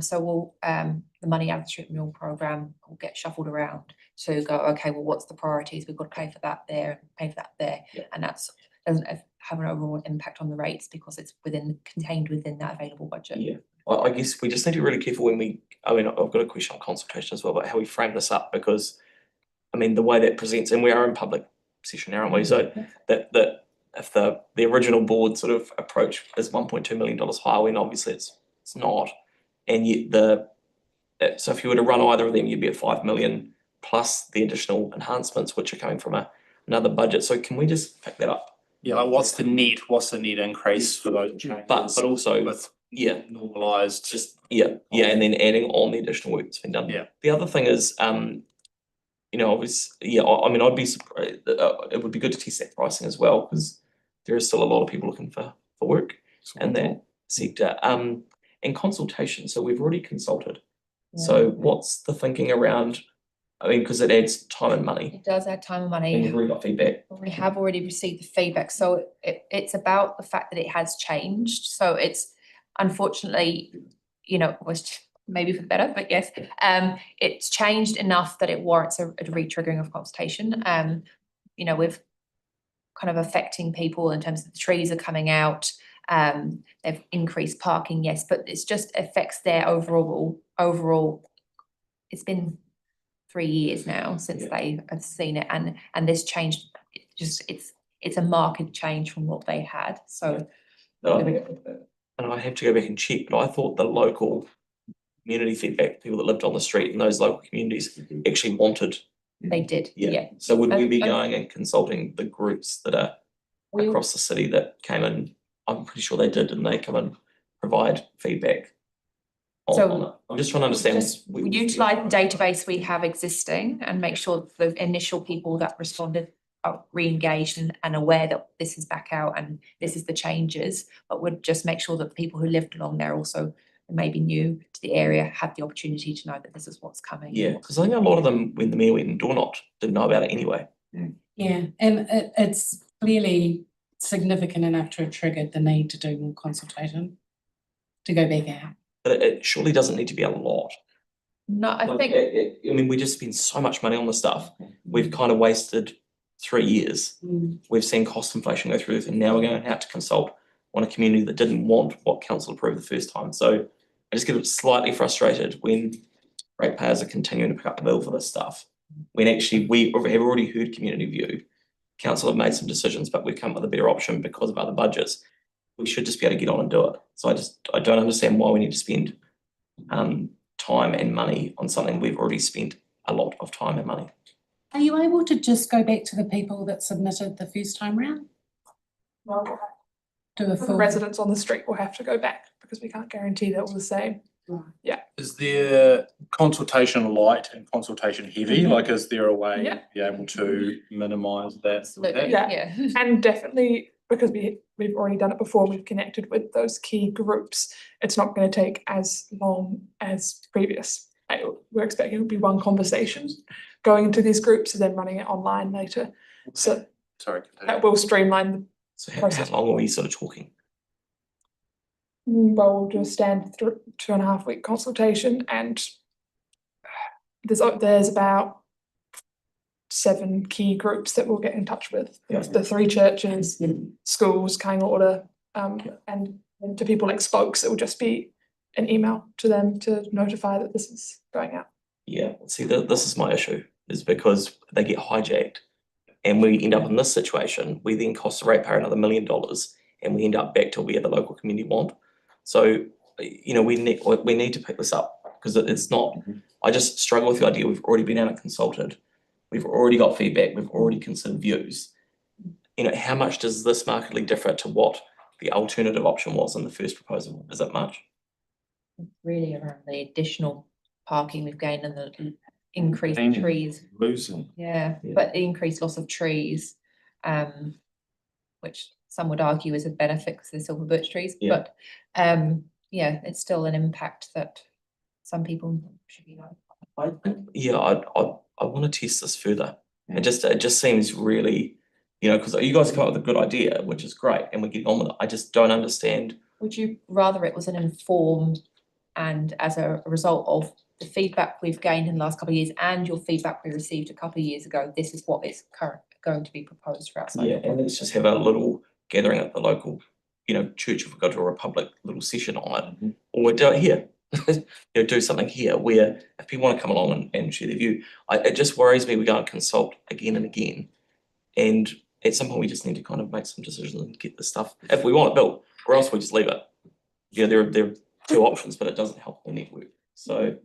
So we'll, the money out of the street renewal program will get shuffled around to go, okay, well, what's the priorities? We've got to pay for that there, pay for that there. Yeah. And that's doesn't have an overall impact on the rates because it's contained within that available budget. Yeah, I guess we just need to be really careful when I've got a question on consultation as well about how we frame this up, because I mean, the way that presents, and we are in public session now, aren't we? So that if the original board sort of approach is $1.2 million higher, when obviously it's not, and yet so if you were to run either of them, you'd be at 5 million plus the additional enhancements which are coming from another budget. So can we just pick that up? Yeah, like what's the net increase for those changes? But also with normalised, just and then adding on the additional work that's been done. Yeah. The other thing is, obviously, I mean, I'd be surprised. It would be good to test that pricing as well, because there is still a lot of people looking for work in that sector. And and consultation, so we've already consulted. So what's the thinking around, I mean, because it adds time and money, It does add time and money. and we've already got feedback. We have already received the feedback, so it's about the fact that it has changed. So it's unfortunately, you know, was maybe for the better, but yes, it's changed enough that it warrants a re-triggering of consultation. You know, with kind of affecting people in terms of the trees are coming out. They've increased parking, yes, but it's just affects their overall. It's been 3 years now since they have seen it, and this changed. It's a marked change from what they had. So, And I have to go back and check, but I thought the local community feedback, people that lived on the street in those local communities actually wanted. they did, yeah. So would we be going and consulting the groups that are across the city that came in? I'm pretty sure they did, and they come and provide feedback on it. I'm just trying to understand. Just utilise the database we have existing and make sure the initial people that responded are re-engaged and aware that this is back out and this is the changes, but would just make sure that the people who lived along there also maybe new to the area had the opportunity to know that this is what's coming. Yeah, because I think a lot of them, when the mayor went and door knocked, didn't know about it anyway. Yeah, and it's clearly significant enough to have triggered the need to do more consultation, to go back out. But it surely doesn't need to be a lot. No, I Like, think I mean, we just spend so much money on this stuff. We've kind of wasted 3 years. We've seen cost inflation go through, and now we're going to have to consult on a community that didn't want what council approved the first time. So I just get slightly frustrated when ratepayers are continuing to pick up the bill for this stuff. When actually we have already heard community view, council have made some decisions, but we've come up with a better option because of other budgets. We should just be able to get on and do it. So I don't understand why we need to spend time and money on something we've already spent a lot of time and money. Are you able to just go back to the people that submitted the first time round? Do a The full. residents on the street will have to go back because we can't guarantee they're all the same. Is there consultation light and consultation heavy? Like, is there a way to be able to minimise that? absolutely, Yeah. And definitely because we've already done it before, we've connected with those key groups. It's not going to take as long as previous. We're expecting it will be one conversation going into these groups and then running it online later. So Sorry. that will streamline the So how long are we sort of talking? well, we'll do a standard 2.5 week consultation, and there's about 7 key groups that we'll get in touch with. The 3 churches, schools, Kāinga Order, and to people like spokes, it will just be an email to them to notify that this is going out. Yeah, see, this is my issue, is because they get hijacked and we end up in this situation. We then cost the ratepayer another $1 million and we end up back to where the local community want. So, you know, we need to pick this up because it's not, I just struggle with the idea. We've already been out and consulted. We've already got feedback. We've already considered views. You know, how much does this markedly differ to what the alternative option was in the first proposal? Is it much? really around the additional parking we've gained and the increased And trees. Losing. Yeah, but the increased loss of trees, which some would argue is a benefit because they're silver birch trees, but yeah, it's still an impact that some people should be like. I want to test this further. It just seems really, you know, because you guys come up with a good idea, which is great, and we're getting on with it. I just don't understand. Would you rather it was an informed and as a result of the feedback we've gained in the last couple of years and your feedback we received a couple of years ago, this is what is going to be proposed for outside? Yeah, and let's just have a little gathering at the local, you know, church if we go to a Republic little session on it, or we'll do it here. You know, do something here where if people want to come along and share their view, it just worries me we go and consult again and again, and at some point we just need to kind of make some decisions and get this stuff if we want it built, or else we just leave it. You know, there are 2 options, but it doesn't help the network. So,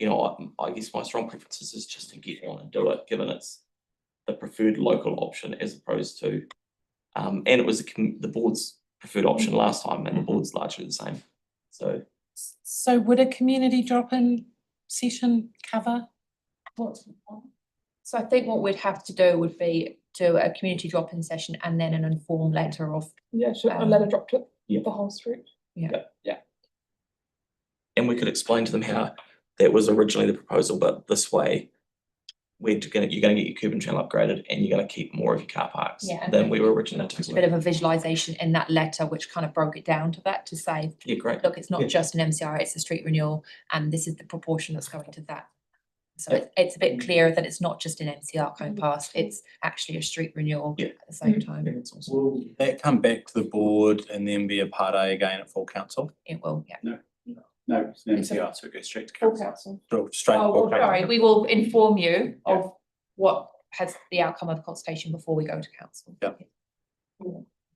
you know, I guess my strong preference is just to get on and do it, given it's the preferred local option as opposed to, and it was the board's preferred option last time, and the board's largely the same. So would a community drop-in session cover what's required? So I think what we'd have to do would be do a community drop-in session and then an informed letter of Yeah, so a letter dropped to the whole street. Yeah. and we could explain to them how that was originally the proposal, but this way you're gonna get your Cuban channel upgraded and you're gonna keep more of your car parks Yeah, than we were originally Just a bit of a visualization in that letter, which kind of broke it down to that, to say, Yeah, great. look, it's not Yeah. just an MCR, it's a street renewal, and this is the proportion that's going to that. So Yeah. it's a bit clearer that it's not just an MCR coming past, it's actually a street renewal Yeah. at the same time. That's awesome. Will that come back to the board and then be a part A again at full council? It will, yeah. No, it's an It's a- MCR, so it goes straight to Full council. council. So straight to Oh, full council. sorry, we will inform you Yeah. of what has the outcome of the consultation before we go to council. Yeah.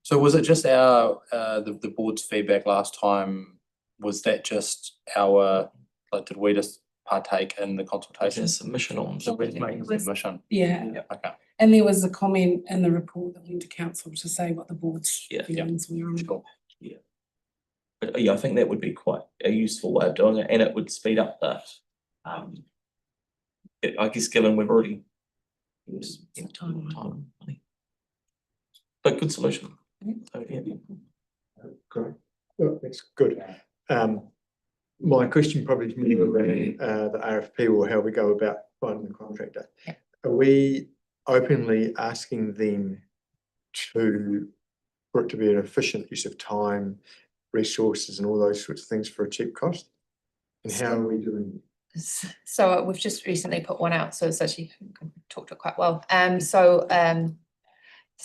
So was it just our, the board's feedback last time, was that just our, like, did we just partake in the There's consultation? a submission on. So we're making a was- submission? Yeah, Okay, and there was a comment in the report that went to council to say what the board's Yeah. feelings were on. sure. But yeah, I think that would be quite a useful way of doing it, and it would speed up the, I guess given we've already used time, money. But good solution. So, yeah. Great. Well, that's good. My question probably is more around the RFP or how we go about finding the contractor. Yeah. Are we openly asking them for it to be an efficient use of time, resources and all those sorts of things for a cheap cost? And how are we doing? So we've just recently put one out, so it's actually talked to it quite well. The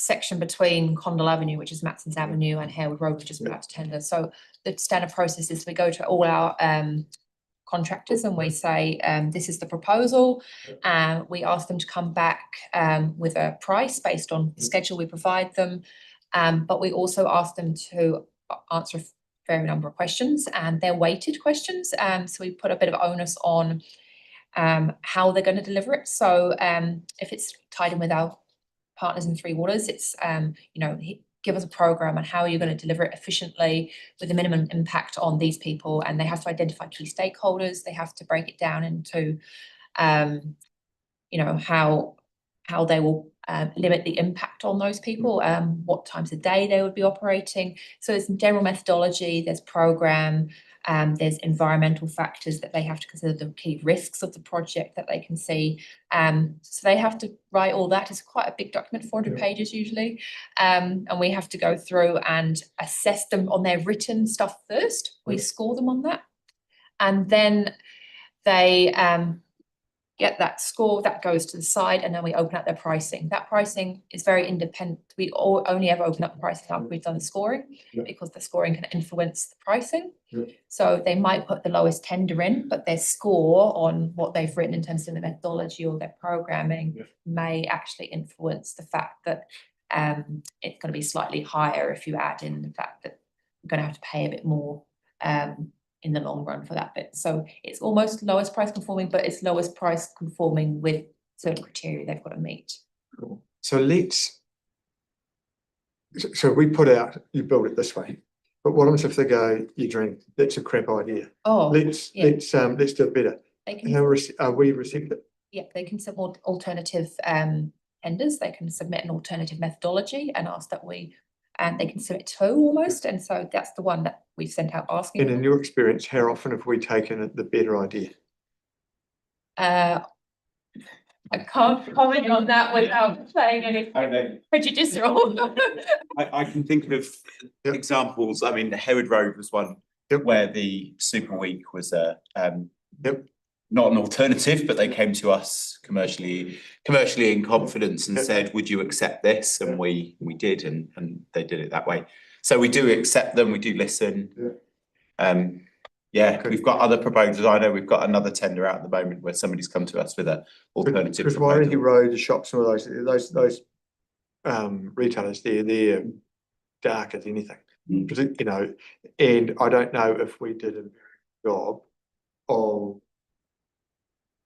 section between Condell Avenue, which is Matson's Avenue, and Harewood Road, we just put out to tender. So the standard process is we go to all our contractors and we say, this is the proposal. We ask them to come back with a price based on the schedule we provide them. But we also ask them to answer a fair number of questions, and they're weighted questions. So we put a bit of onus on how they're going to deliver it. So if it's tied in with our partners in Three Waters, it's give us a program on how you're going to deliver it efficiently with the minimum impact on these people, and they have to identify key stakeholders. They have to break it down into how they will limit the impact on those people, what times a day they would be operating. So there's general methodology, there's program, there's environmental factors that they have to consider, the key risks of the project that they can see. So they have to write all that. It's quite a big document, 400 pages usually. And we have to go through and assess them on their written stuff first. We score them on that. And then they get that score, that goes to the side, and then we open up their pricing. That pricing is very independent. We only ever open up the pricing after we've done the scoring, because the scoring can influence the pricing. So they might put the lowest tender in, but their score on what they've written in terms of the methodology or their programming may actually influence the fact that it's going to be slightly higher if you add in the fact that you're going to have to pay a bit more in the long run for that bit. So it's almost lowest price conforming, but it's lowest price conforming with certain criteria they've got to meet. Cool. So we put out, you build it this way, but what happens if they go, you drink, that's a crap idea. Oh, Let's do it better. they can, How are we receptive? they can submit alternative tenders. They can submit an alternative methodology and ask that they can submit two almost. And so that's the one that we've sent out asking. And in your experience, how often have we taken the better idea? I can't comment on that without saying anything prejudicial. I can think of examples. I mean, the Harewood Road was one where the Super Week was not an alternative, but they came to us commercially in confidence and said, would you accept this? And we did, and they did it that way. So we do accept them, we do listen. We've got other proposals. I know we've got another tender out at the moment where somebody's come to us with an alternative. Because Wairangi Road, the shops and all those retailers, they're dark as anything. And I don't know if we did a very good job of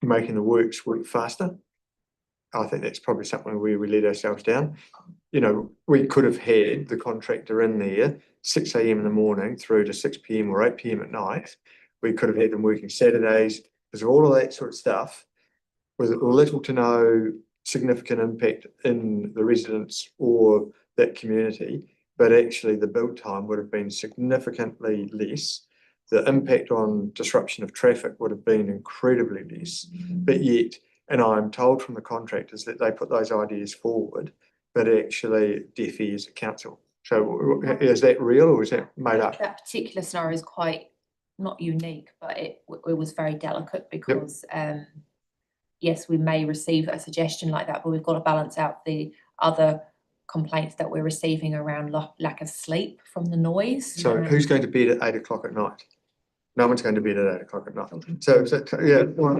making the works work faster. I think that's probably something where we let ourselves down. We could have had the contractor in there 6 a.m. in the morning through to 6 p.m. or 8 p.m. at night. We could have had them working Saturdays, because of all of that sort of stuff with little to no significant impact in the residents or that community, but actually the build time would have been significantly less. the impact on disruption of traffic would have been incredibly less. But yet, and I'm told from the contractors that they put those ideas forward, but actually deaf ears at council. So is that real or is that made up? That particular scenario is quite not unique, but it was very delicate because yes, we may receive a suggestion like that, but we've got to balance out the other complaints that we're receiving around lack of sleep from the noise. So who's going to bed at 8 o'clock at night? No one's going to bed at 8 o'clock at night. So yeah, well,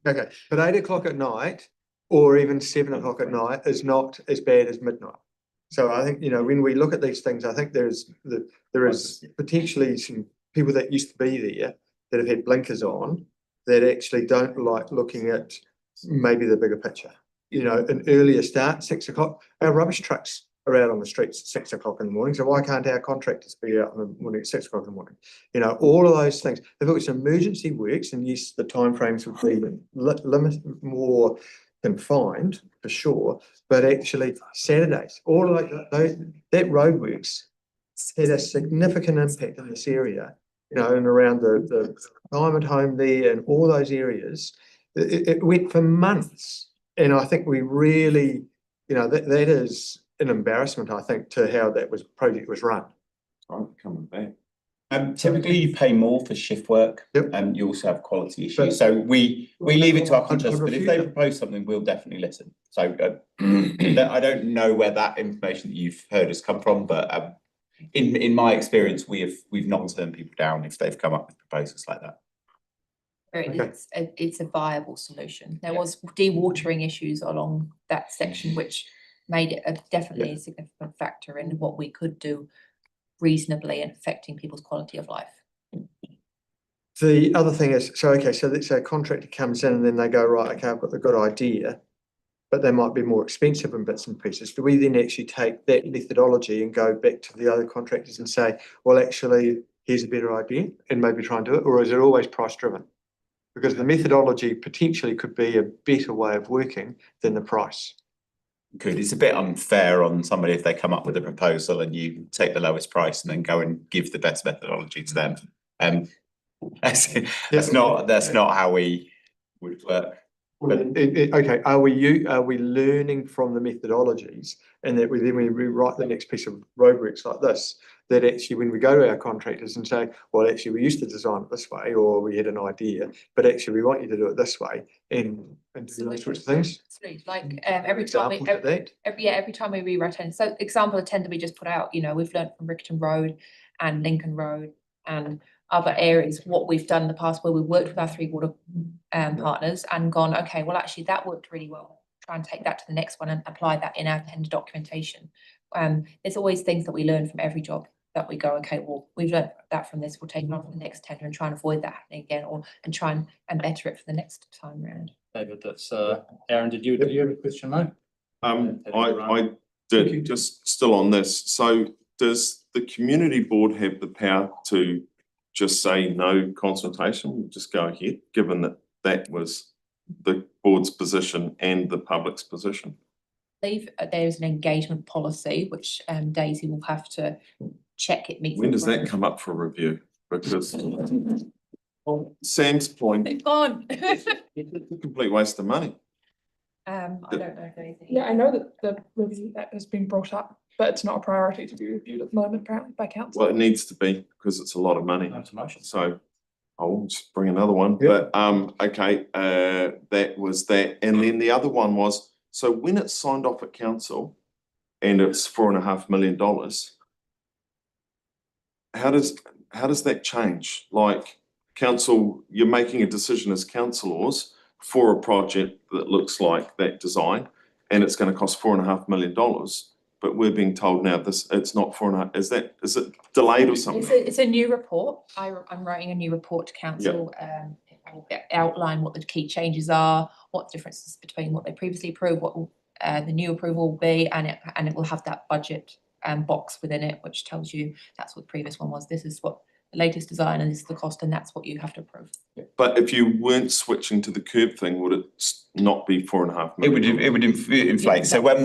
okay, but 8 o'clock at night or even 7 o'clock at night is not as bad as midnight. So I think, you know, when we look at these things, I think there is potentially some people that used to be there that have had blinkers on that actually don't like looking at maybe the bigger picture. You know, an earlier start, 6 o'clock, our rubbish trucks are out on the streets at 6 o'clock in the morning. So why can't our contractors be out in the morning at 6 o'clock in the morning? You know, all of those things. If it was emergency works, and yes, the timeframes would be more confined for sure, but actually Saturdays, all of that roadworks had a significant impact in this area, you know, and around the retirement home there and all those areas. It went for months. And I think we really, you know, that is an embarrassment, I think, to how that project was run. I'm coming back. Typically you pay more for shift work, and you also have quality issues. So we leave it to our contractors, but if they propose something, we'll definitely listen. So I don't know where that information that you've heard has come from, but in my experience, we've not turned people down if they've come up with proposals like that. It's a viable solution. There was dewatering issues along that section, which made it definitely a significant factor in what we could do reasonably and affecting people's quality of life. The other thing is, so let's say a contractor comes in and then they go, right, okay, I've got the good idea, but they might be more expensive in bits and pieces. Do we then actually take that methodology and go back to the other contractors and say, well, actually, here's a better idea and maybe try and do it? Or is it always price driven? Because the methodology potentially could be a better way of working than the price. Good. It's a bit unfair on somebody if they come up with a proposal and you take the lowest price and then go and give the best methodology to them. That's not how we would work. Okay, are we learning from the methodologies, and that when we rewrite the next piece of roadworks like this, that actually when we go to our contractors and say, well, actually we used to design it this way, or we had an idea, but actually we want you to do it this way, and do those sorts of things. Absolutely. Like every time we rewrite it. So example of tender we just put out, you know, we've learned from Rickerton Road and Lincoln Road and other areas what we've done in the past where we've worked with our 3 water partners and gone, okay, well actually that worked really well. Try and take that to the next one and apply that in our tender documentation. There's always things that we learn from every job that we go, okay, well, we've learned that from this, we'll take it on for the next tender and try and avoid that happening again, and try and better it for the next time round. David, that's Aaron, did you have a question, mate? I did, just still on this. So does the community board have the power to just say no consultation, we'll just go ahead, given that that was the board's position and the public's position? I believe there's an engagement policy which Daisy will have to check it meets. When does that come up for review? Because Sam's point, It's gone. it's a complete waste of money. I don't know if anything. Yeah, I know that the review that has been brought up, but it's not a priority to be reviewed at the moment, apparently, by council. Well, it needs to be, because it's a lot of money. So I'll just bring another one, Yep. but okay, that was that. And then the other one was, so when it's signed off at council and it's $4.5 million, how does that change? Like council, you're making a decision as councillors for a project that looks like that design, and it's going to cost $4.5 million. But we're being told now it's not 4.5. Is it delayed or something? It's a new report. I'm writing a new report to council. It will outline what the key changes are, what the differences between what they previously approved, what the new approval will be, and it will have that budget box within it, which tells you that's what the previous one was. This is what the latest design, and this is the cost, and that's what you have to approve. But if you weren't switching to the curb thing, would it not be $4.5 million? It would inflate. So when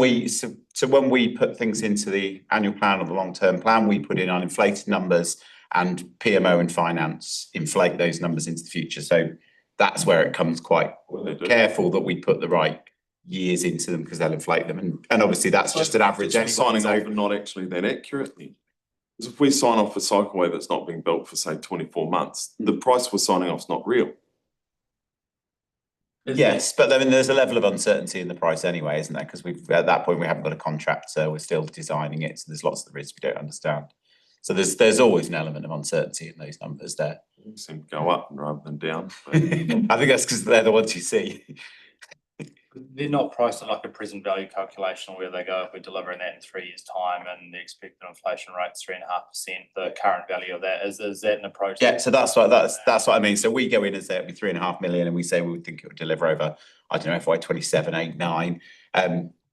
we put things into the annual plan or the long-term plan, we put in uninflated numbers, and PMO and finance inflate those numbers into the future. So that's where it comes quite careful that we put the right years into them because they'll inflate them. And obviously that's just an average anyway. Signing off and not actually that accurate then. Because if we sign off a cycleway that's not being built for say 24 months, the price we're signing off is not real. Yes, but I mean, there's a level of uncertainty in the price anyway, isn't there? Because at that point, we haven't got a contract, so we're still designing it. So there's lots of the risks we don't understand. So there's always an element of uncertainty in those numbers there. They seem to go up rather than down. I think that's because they're the ones you see. They're not priced on like a present value calculation where they go, if we're delivering that in 3 years' time and the expected inflation rate's 3.5%, the current value of that, is that an approach? Yeah, so that's what I mean. So we go in and say it'll be 3.5 million and we say we would think it would deliver over, I don't know, FY 27, 8, 9.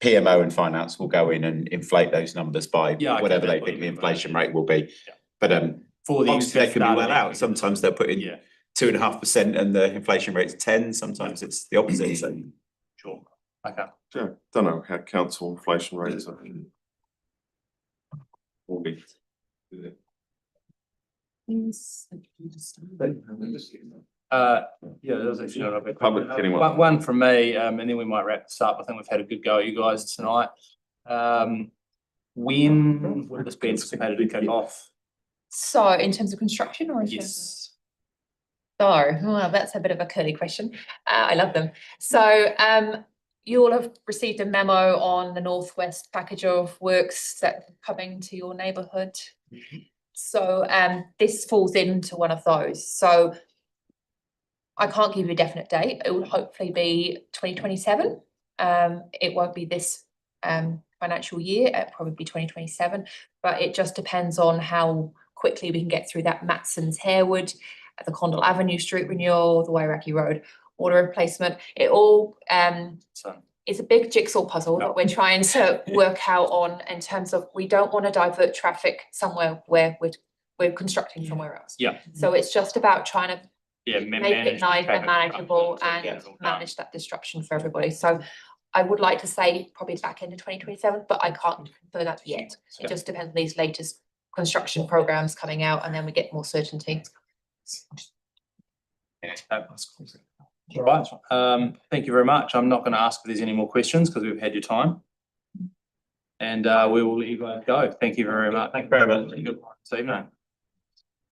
PMO and finance will go in and inflate those numbers by whatever they think the inflation rate will be. Yeah. But for the obviously they can be well out. Sometimes they'll put in 2.5% and the inflation rate's 10. Sometimes it's the opposite. So. Sure. Okay. Yeah, don't know how council inflation rates are. Will be. Yeah, there's actually a bit. Public anyone. One from me, and then we might wrap this up. I think we've had a good go at you guys tonight. When would this be anticipated to kick off? So in terms of construction or in terms of? Yes. So, well, that's a bit of a curly question. I love them. So, you all have received a memo on the Northwest package of works that are coming to your neighbourhood. So, this falls into one of those. So, I can't give you a definite date. It will hopefully be 2027. It won't be this financial year. It'll probably be 2027. But it just depends on how quickly we can get through that Matson's-Harewood, the Condell Avenue street renewal, the Waimāero Road water replacement. It all is a big jigsaw puzzle that we're trying to work out on in terms of we don't want to divert traffic somewhere where we're constructing somewhere else. Yeah. So it's just about trying to make it nice and manageable and Yeah. manage that disruption for everybody. So I would like to say probably back into 2027, but I can't confirm that yet. It just depends on these latest construction programs coming out and then we get more certainty. All right, thank you very much. I'm not going to ask if there's any more questions because we've had your time. And we will let you guys go. Thank you very much. Thank you very much. Good this evening.